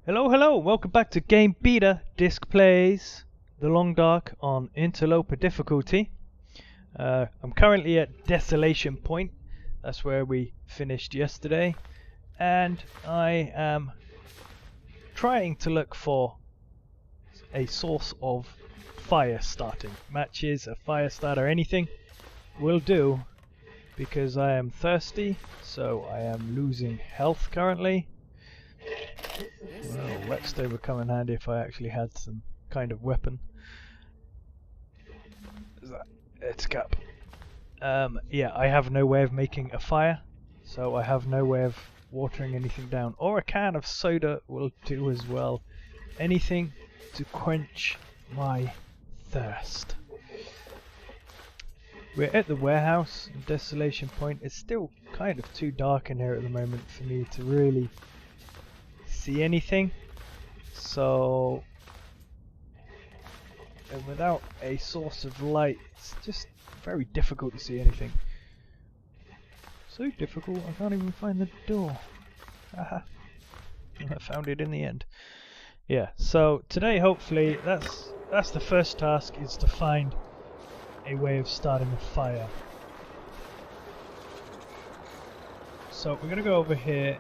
Hello, hello, welcome back to GameBeta Disc Plays The Long Dark on Interloper Difficulty. I'm currently at Desolation Point, that's where we finished yesterday, and I am trying to look for a source of fire starting. Matches, a fire starter, anything will do, because I am thirsty, so I am losing health currently. Well, whetstone would come in handy if I actually had some kind of weapon. Is that? It's cap. Yeah, I have no way of making a fire, so I have no way of watering anything down. Or a can of soda will do as well. Anything to quench my thirst. We're at the warehouse, Desolation Point. It's still kind of too dark in here at the moment for me to really see anything, so and without a source of light it's just very difficult to see anything. So difficult I can't even find the door. Haha. I found it in the end. Yeah, so today hopefully that's the first task, is to find a way of starting a fire. So we're gonna go over here,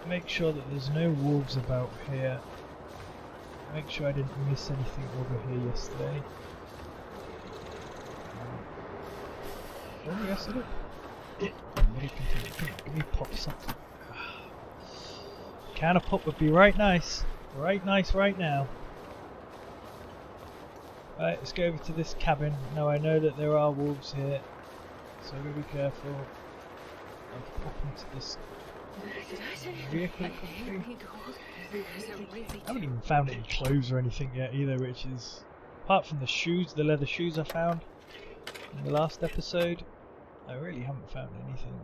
make sure that there's no wolves about here. Make sure I didn't miss anything over here yesterday. Oh yes I did. Give me pop something. Can of pop would be right nice. Right nice right now. Right, let's go over to this cabin. Now I know that there are wolves here, so I'm going to be careful of popping to this vehicle. I haven't even found any clothes or anything yet either, which is, apart from the shoes, the leather shoes I found in the last episode, I really haven't found anything.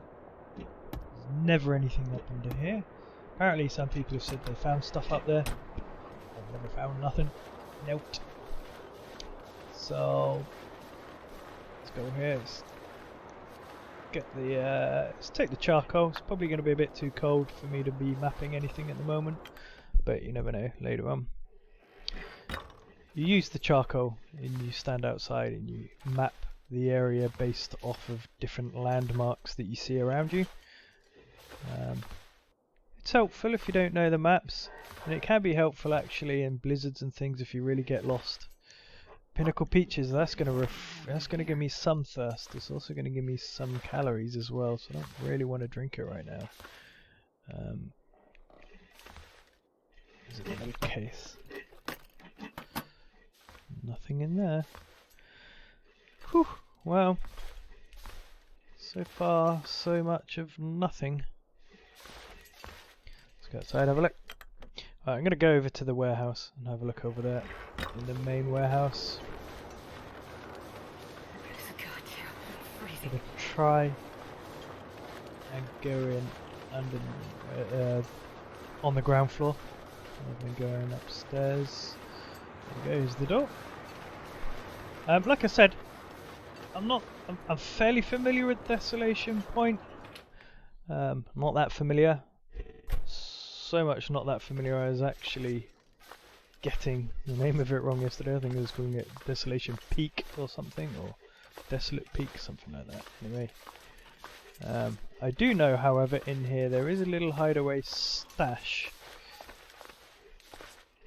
There's never anything up under here. Apparently some people have said they found stuff up there. I've never found nothing. Nope. So let's go here. Let's take the charcoal. It's probably going to be a bit too cold for me to be mapping anything at the moment, but you never know, later on. You use the charcoal and you stand outside and you map the area based off of different landmarks that you see around you. It's helpful if you don't know the maps, and it can be helpful actually in blizzards and things if you really get lost. Pinnacle Peaches, that's gonna give me some thirst. It's also gonna give me some calories as well, so I don't really want to drink it right now. Is it a little case? Nothing in there. Whew, well, so far so much of nothing. Let's go outside and have a look. Right, I'm going to go over to the warehouse and have a look over there in the main warehouse. I'm going to try and go in under on the ground floor. I've been going upstairs. There goes the door. Like I said, I'm fairly familiar with Desolation Point. Not that familiar. So much not that familiar I was actually getting the name of it wrong yesterday. I think I was calling it Desolation Peak or something, or Desolate Peak, something like that. Anyway, I do know, however, in here there is a little hideaway stash,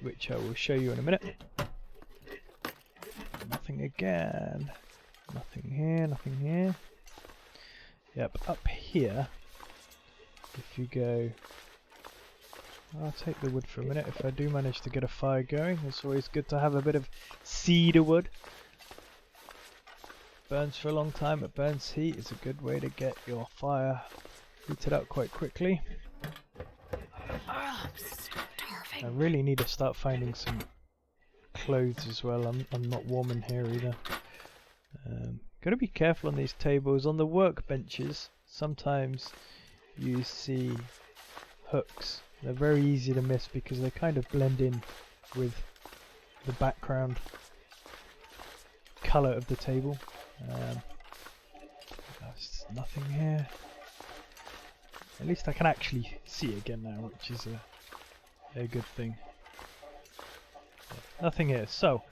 which I will show you in a minute. Nothing again. Nothing here, nothing here. Yep, up here, if you go... I'll take the wood for a minute if I do manage to get a fire going. It's always good to have a bit of cedar wood. Burns for a long time, it burns heat. It's a good way to get your fire heated up quite quickly. I really need to start finding some clothes as well. I'm not warm in here either. Gotta be careful on these tables. On the workbenches, sometimes you see hooks. They're very easy to miss because they kind of blend in with the background colour of the table. There's nothing here. At least I can actually see again now, which is a good thing. Nothing here. So,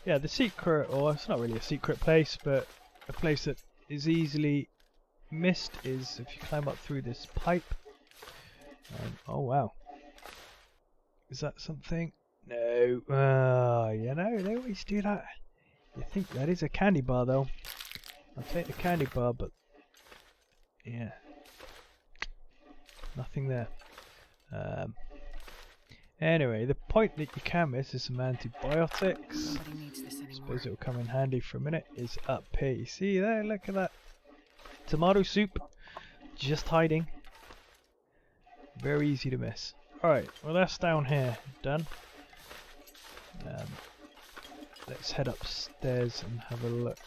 yeah, the secret, or it's not really a secret place, but a place that is easily missed is if you climb up through this pipe. Oh wow. Is that something? No. You know, they always do that. You think that is a candy bar though. I'll take the candy bar, but yeah. Nothing there. Anyway, the point that you can miss is some antibiotics. I suppose it will come in handy for a minute. Is up here. You see there? Look at that. Tomato soup. Just hiding. Very easy to miss. Alright, well that's down here. Done. Let's head upstairs and have a look.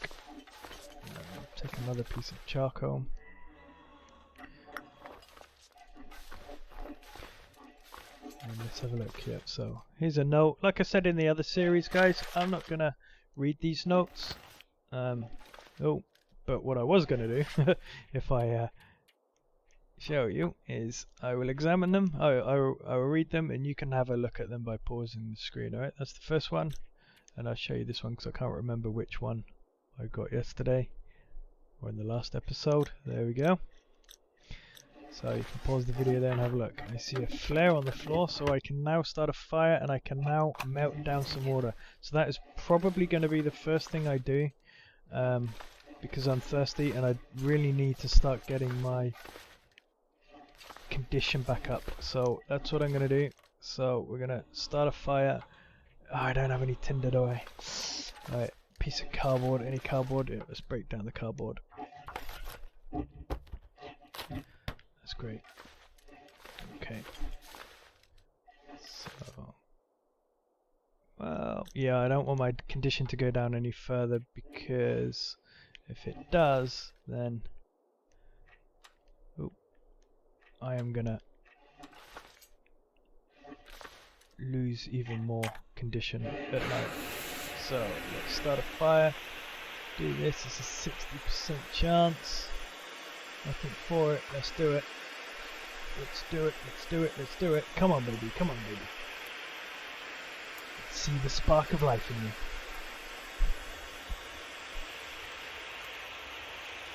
Take another piece of charcoal. And let's have a look here. So here's a note. Like I said in the other series, guys, I'm not gonna read these notes. But what I was gonna do, if I show you, is I will examine them. I will read them, and you can have a look at them by pausing the screen. Alright, that's the first one, and I'll show you this one because I can't remember which one I got yesterday or in the last episode. There we go. So you can pause the video there and have a look. I see a flare on the floor, so I can now start a fire and I can now melt down some water. So that is probably going to be the first thing I do, because I'm thirsty and I really need to start getting my condition back up. So that's what I'm going to do. So we're going to start a fire. Oh, I don't have any tinder, do I? Alright, piece of cardboard, any cardboard. Yeah, let's break down the cardboard. That's great. Okay. So, well, yeah, I don't want my condition to go down any further because if it does, then I am gonna lose even more condition at night. So let's start a fire. Do this. It's a 60% chance. Nothing for it. Let's do it. Let's do it. Let's do it. Let's do it. Come on, baby. Come on, baby. Let's see the spark of life in you.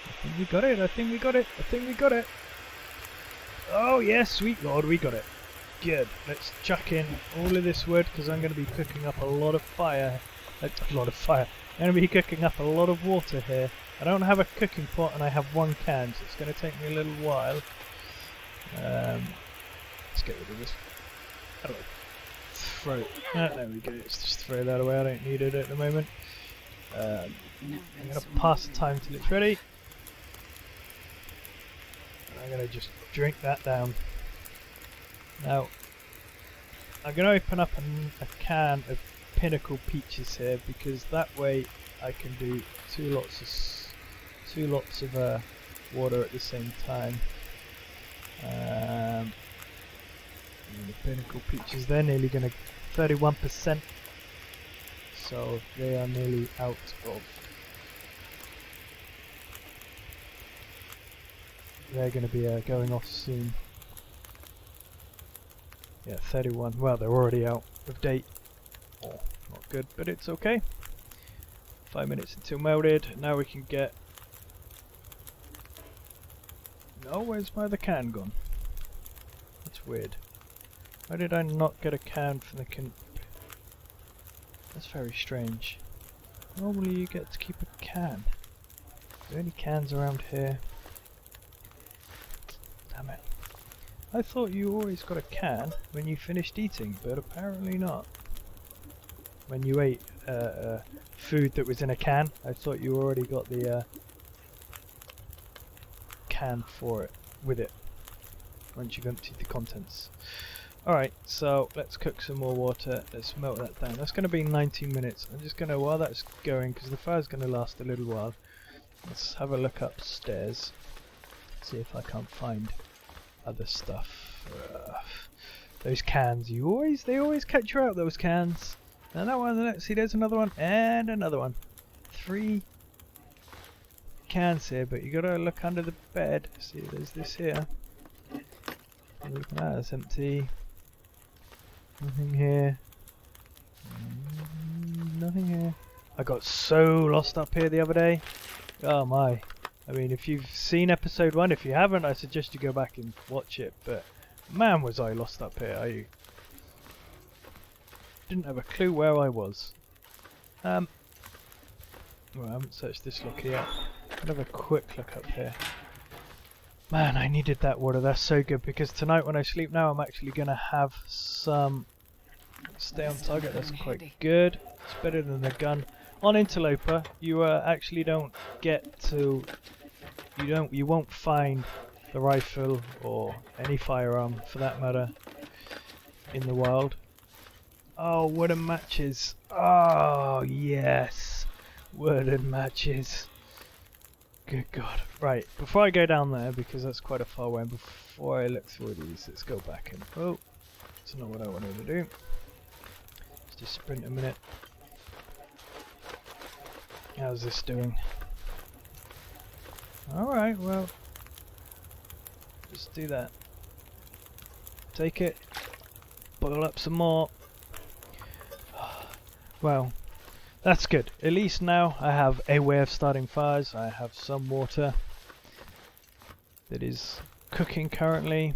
I think we got it. I think we got it. I think we got it. Oh yes, sweet lord, we got it. Good. Let's chuck in all of this wood because I'm going to be cooking up a lot of fire. I'm going to be cooking up a lot of water here. I don't have a cooking pot and I have one can, so it's going to take me a little while. Let's get rid of this. How do I throw it? There we go. Let's just throw that away. I don't need it at the moment. I'm going to pass the time till it's ready. I'm going to just drink that down. Now, I'm going to open up a can of Pinnacle Peaches here because that way I can do two lots of water at the same time. And the Pinnacle Peaches, they're nearly going to 31%, so they are nearly out of. They're going to be going off soon. Yeah, 31. Well, they're already out of date. Oh, not good, but it's okay. 5 minutes until melted. Now we can get. No, where's my other can gone? That's weird. Why did I not get a can for the That's very strange. Normally you get to keep a can. Are there any cans around here? Damn it. I thought you always got a can when you finished eating, but apparently not. When you ate food that was in a can, I thought you already got the can for it, with it, once you've emptied the contents. Alright, so let's cook some more water, let's melt that down. That's going to be 19 minutes. I'm just going to, while that's going, because the fire's going to last a little while, let's have a look upstairs, see if I can't find other stuff. Those cans, they always catch you out, those cans. And that one, let's see, there's another one, and another one. 3 cans here, but you gotta look under the bed. See, there's this here. Look at that, it's empty. Nothing here. Nothing here. I got so lost up here the other day. Oh my. I mean, if you've seen episode 1, if you haven't, I suggest you go back and watch it. But man, was I lost up here. I didn't have a clue where I was. Well, I haven't searched this locker yet. I'll have a quick look up here. Man, I needed that water. That's so good, because tonight when I sleep now, I'm actually going to have some... Stay on target. That's quite good. It's better than the gun. On Interloper, you actually don't get to... You won't find the rifle or any firearm, for that matter, in the wild. Oh, wooden matches. Oh, yes. Wooden matches. Good God. Right, before I go down there, because that's quite a far way, and before I look through these, let's go back and... Oh, that's not what I wanted to do. Let's just sprint a minute. How's this doing? Alright, well... Just do that. Take it. Boil up some more. Well, that's good. At least now I have a way of starting fires. I have some water that is cooking currently,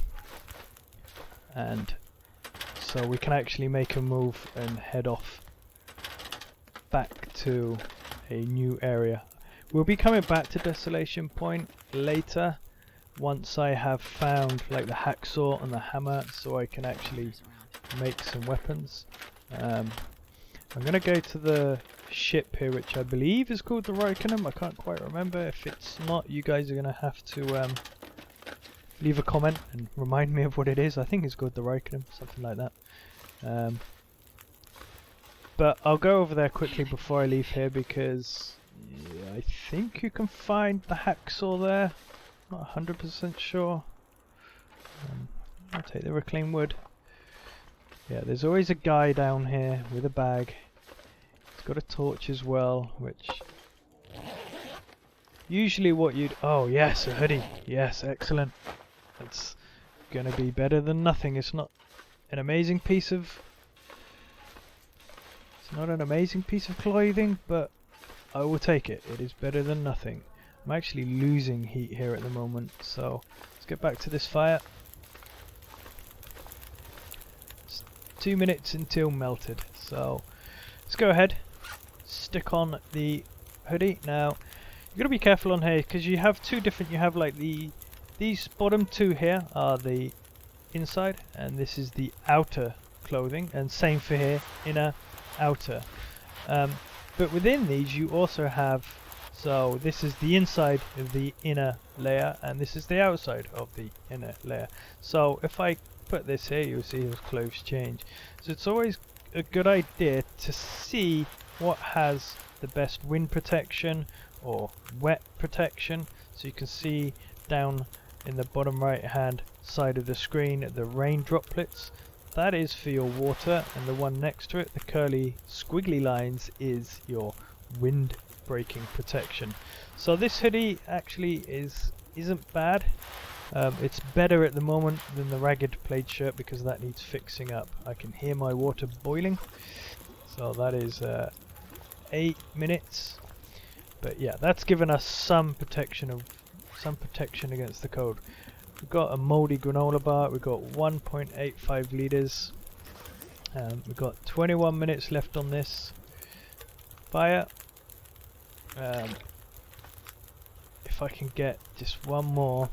and so we can actually make a move and head off back to a new area. We'll be coming back to Desolation Point later, once I have found like the hacksaw and the hammer, so I can actually make some weapons. I'm going to go to the ship here, which I believe is called the Raikenham. I can't quite remember. If it's not, you guys are going to have to leave a comment and remind me of what it is. I think it's called the Raikenham, something like that. But I'll go over there quickly before I leave here, because yeah, I think you can find the hacksaw there. Not 100% sure. I'll take the reclaimed wood. Yeah, there's always a guy down here with a bag. He's got a torch as well, which... Usually what you'd... Oh yes, a hoodie. Yes, excellent. That's gonna be better than nothing. It's not an amazing piece of... It's not an amazing piece of clothing, but I will take it. It is better than nothing. I'm actually losing heat here at the moment, so let's get back to this fire. 2 minutes until melted, so let's go ahead, stick on the hoodie. Now you've got to be careful on here, because you have two different, you have like these bottom two here are the inside, and this is the outer clothing, and same for here, inner, outer. But within these you also have, so this is the inside of the inner layer, and this is the outside of the inner layer. So if I put this here, you'll see those clothes change. So it's always a good idea to see what has the best wind protection or wet protection. So you can see down in the bottom right hand side of the screen the rain droplets. That is for your water, and the one next to it, the curly squiggly lines, is your wind breaking protection. So this hoodie actually isn't bad. It's better at the moment than the ragged plaid shirt, because that needs fixing up. I can hear my water boiling, so that is 8 minutes. But yeah, that's given us some protection against the cold. We've got a mouldy granola bar. We've got 1.85 litres. We've got 21 minutes left on this fire. If I can get just one more,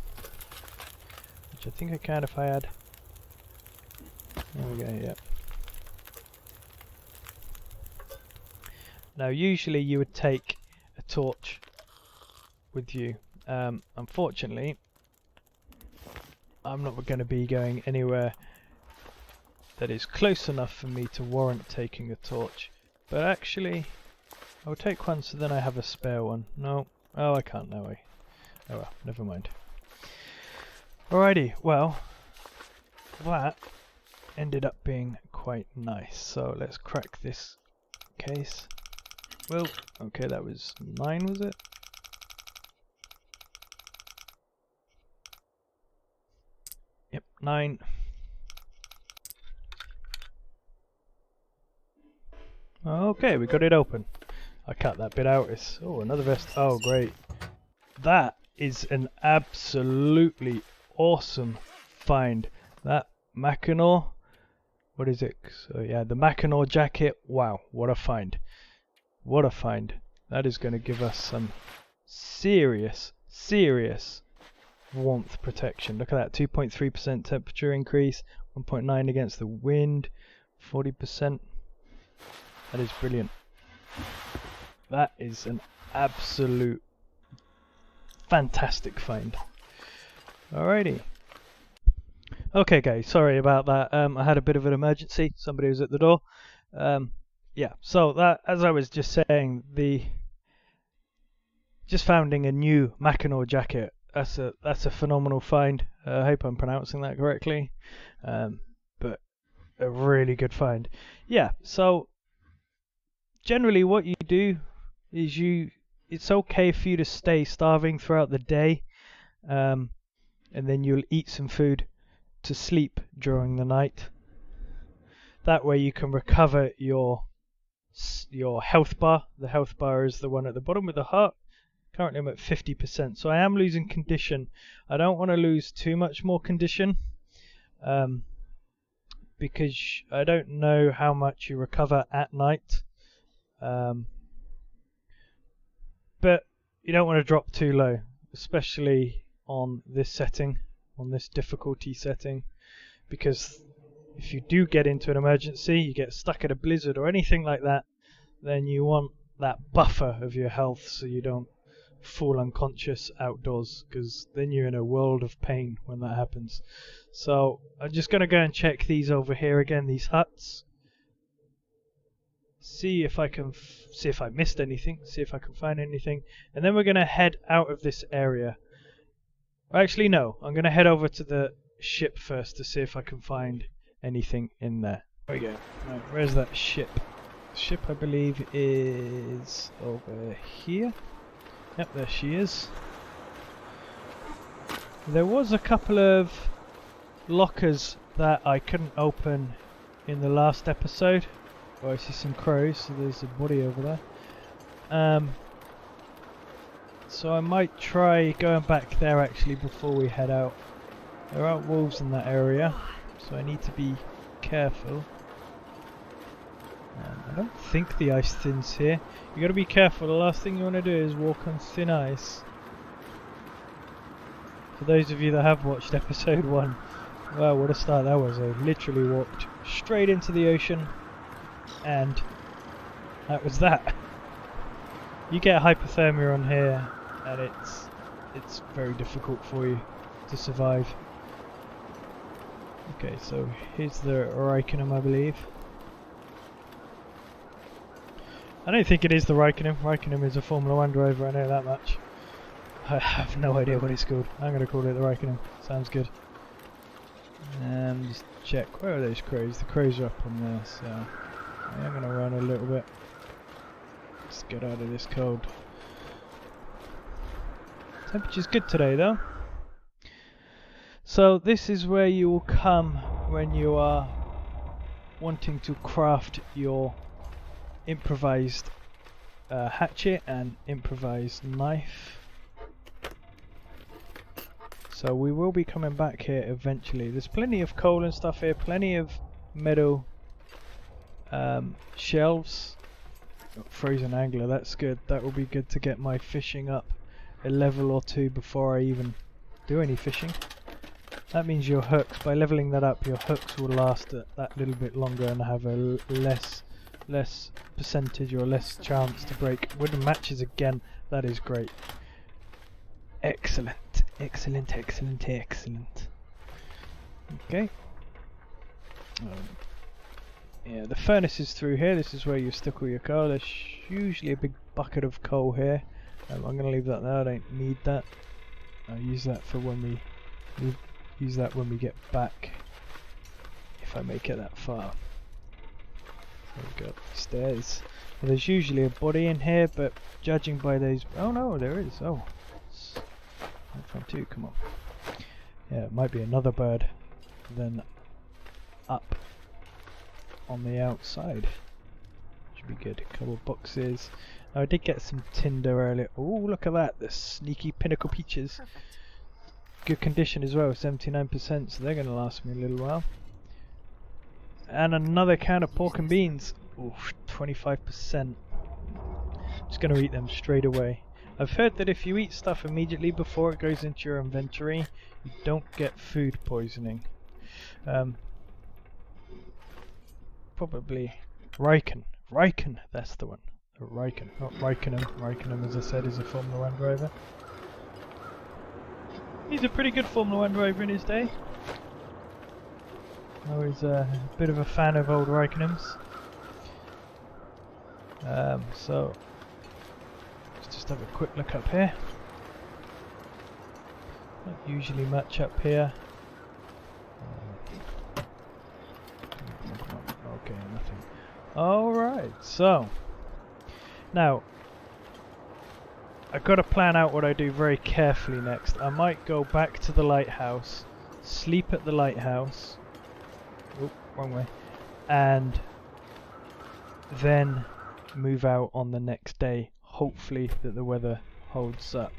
which I think I can if I add. There we go, yep. Now usually you would take a torch with you. Unfortunately, I'm not going to be going anywhere that is close enough for me to warrant taking a torch. But actually, I'll take one, so then I have a spare one. No, oh, I can't now. Oh well, never mind. Alrighty, well, that ended up being quite nice. So let's crack this case. Well, okay, that was 9, was it? Yep, 9. Okay, we got it open. I cut that bit out. It's another vest. Oh, great. That is an absolutely awesome find. That Mackinac. What is it? So yeah, the Mackinac jacket. Wow, what a find. What a find. That is going to give us some serious warmth protection. Look at that, 2.3% temperature increase, 1.9 against the wind, 40%. That is brilliant. That is an absolute fantastic find. Alrighty. Okay guys, sorry about that. I had a bit of an emergency. Somebody was at the door. Yeah, so that, as I was just saying, just finding a new Mackinac jacket. That's a phenomenal find. I hope I'm pronouncing that correctly. But a really good find. Yeah, so generally what you do is it's okay for you to stay starving throughout the day, and then you'll eat some food to sleep during the night. That way you can recover your health bar. The health bar is the one at the bottom with the heart. Currently I'm at 50%, so I am losing condition. I don't want to lose too much more condition, because I don't know how much you recover at night. But you don't want to drop too low, especially on this setting, on this difficulty setting, because if you do get into an emergency, you get stuck at a blizzard or anything like that, then you want that buffer of your health so you don't fall unconscious outdoors, because then you're in a world of pain when that happens. So I'm just going to go and check these over here again, these huts. See if I can see if I missed anything, see if I can find anything, and then we're going to head out of this area. Actually no, I'm going to head over to the ship first to see if I can find anything in there. There we go. Right, where's that ship? The ship, I believe, is over here. Yep, there she is. There was a couple of lockers that I couldn't open in the last episode. Oh, I see some crows, so there's a body over there. So I might try going back there actually before we head out. There are wolves in that area, so I need to be careful. I don't think the ice thins here. You gotta be careful. The last thing you want to do is walk on thin ice. For those of you that have watched episode 1, wow, what a start that was. I literally walked straight into the ocean, and that was that. You get hypothermia on here, and it's very difficult for you to survive. Okay, so here's the Raikkonen, I believe. I don't think it is the Raikkonen. Raikkonen is a Formula 1 driver, I know that much. I have no idea what it's called. I'm going to call it the Raikkonen. Sounds good. Just check. Where are those crows? The crows are up on there, so I'm going to run a little bit. Let's get out of this cold. Temperature's good today though. So this is where you will come when you are wanting to craft your improvised hatchet and improvised knife. So we will be coming back here eventually. There's plenty of coal and stuff here, plenty of metal shelves. Frozen angler, that's good. That will be good to get my fishing up a level or 2 before I even do any fishing. That means your hooks, by leveling that up, your hooks will last that little bit longer and have a less percentage or less chance to break. Wooden matches again, that is great. Excellent, excellent, excellent, excellent. Okay. Yeah, the furnace is through here. This is where you stick all your coal. There's usually a big bucket of coal here. I'm going to leave that there. I don't need that. I'll use that for when we use that when we get back, if I make it that far. So we go up the stairs. Well, there's usually a body in here, but judging by those, oh no, there is. Oh, from 2. Come on. Yeah, it might be another bird. Then up on the outside. Should be good. A couple of boxes. Now, I did get some tinder earlier. Oh, look at that! The sneaky pinnacle peaches. Perfect. Good condition as well, 79%, so they're going to last me a little while. And another can of pork and beans. Oof, 25%. Just going to eat them straight away. I've heard that if you eat stuff immediately before it goes into your inventory, you don't get food poisoning. Probably Raikkonen. Raikkonen, that's the one. Raikkonen, not Raikkonen. Raikkonen, as I said, is a Formula 1 driver. He's a pretty good Formula 1 driver in his day. I was a bit of a fan of old Raikkonens. So let's just have a quick look up here. Not usually much up here. Okay, nothing. Alright, so now I've got to plan out what I do very carefully next. I might go back to the lighthouse, sleep at the lighthouse. Oh, wrong way. And then move out on the next day. Hopefully that the weather holds up.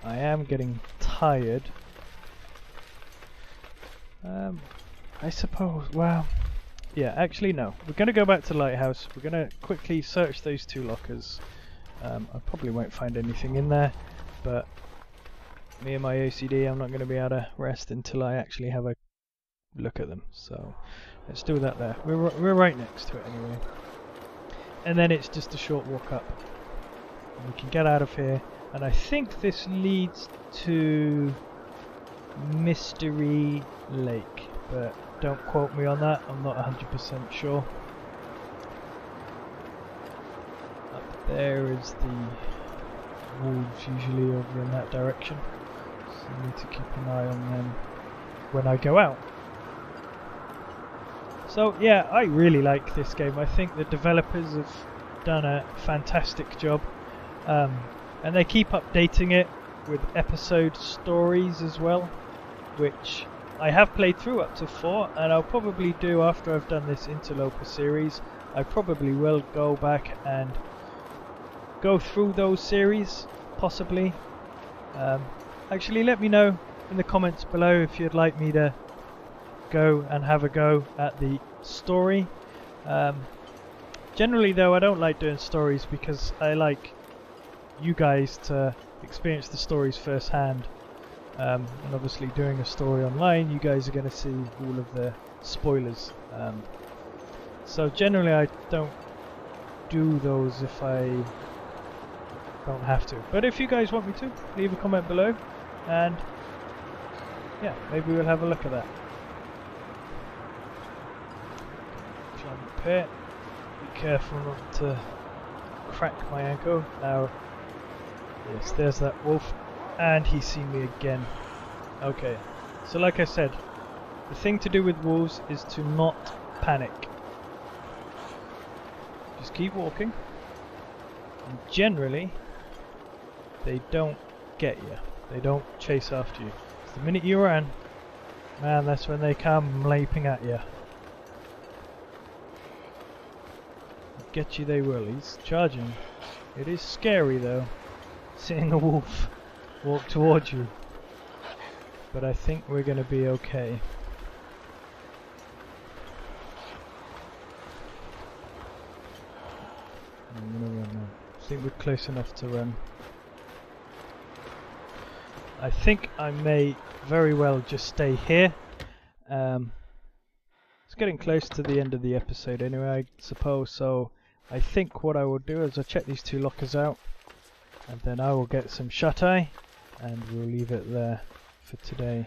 I am getting tired. I suppose, well, yeah, actually no. We're going to go back to the lighthouse. We're going to quickly search those two lockers. I probably won't find anything in there, but me and my OCD, I'm not going to be able to rest until I actually have a look at them. So let's do that there. We're right next to it anyway. And then it's just a short walk up. And we can get out of here. And I think this leads to Mystery Lake, but don't quote me on that. I'm not 100% sure. Up there is the wolves, usually over in that direction. So I need to keep an eye on them when I go out. So yeah, I really like this game. I think the developers have done a fantastic job. And they keep updating it with episode stories as well, which I have played through up to 4, and I'll probably do after I've done this Interloper series. I probably will go back and go through those series, possibly. Actually, let me know in the comments below if you'd like me to go and have a go at the story. Generally though, I don't like doing stories because I like you guys to experience the stories firsthand, and obviously doing a story online, you guys are going to see all of the spoilers. So generally I don't do those if I don't have to, but if you guys want me to, leave a comment below and yeah, maybe we'll have a look at that. Climb up here, be careful not to crack my ankle. Now yes, there's that wolf, and he's seen me again. Okay, so like I said, the thing to do with wolves is to not panic. Just keep walking, and generally they don't get you. They don't chase after you. The minute you run, man, that's when they come leaping at you. Get you they will. He's charging. It is scary though, seeing a wolf walk towards you, but I think we're going to be okay. I'm going to run now. I think we're close enough to run. I think I may very well just stay here. It's getting close to the end of the episode anyway, I suppose, so I think what I will do is I'll check these two lockers out, and then I will get some shut-eye, and we'll leave it there for today.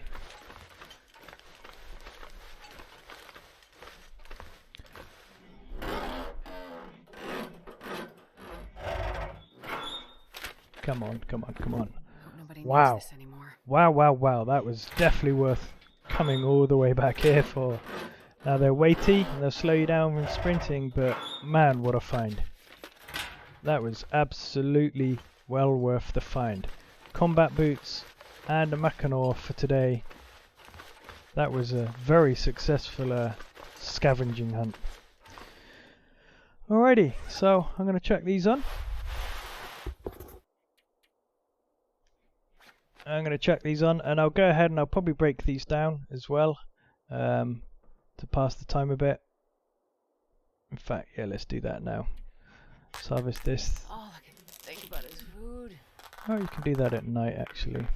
Come on, come on, come on. Wow. Wow, wow, wow. That was definitely worth coming all the way back here for. Now they're weighty and they'll slow you down when sprinting, but man, what a find. That was absolutely well worth the find. Combat boots and a Mackinaw for today. That was a very successful scavenging hunt. Alrighty, so I'm going to chuck these on. I'm going to chuck these on, and I'll go ahead and I'll probably break these down as well to pass the time a bit. In fact, yeah, let's do that now. Let's harvest this. All I can think about is food. Oh, you can do that at night actually.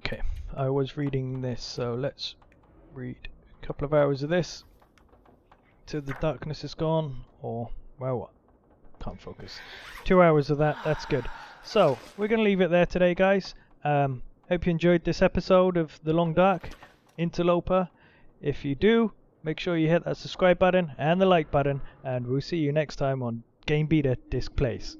Okay, I was reading this, so let's read a couple of hours of this till the darkness is gone, or, well, what? Can't focus. 2 hours of that, that's good. So, we're going to leave it there today, guys. Hope you enjoyed this episode of The Long Dark, Interloper. If you do, make sure you hit that subscribe button and the like button, and we'll see you next time on GameBeta Disc Plays.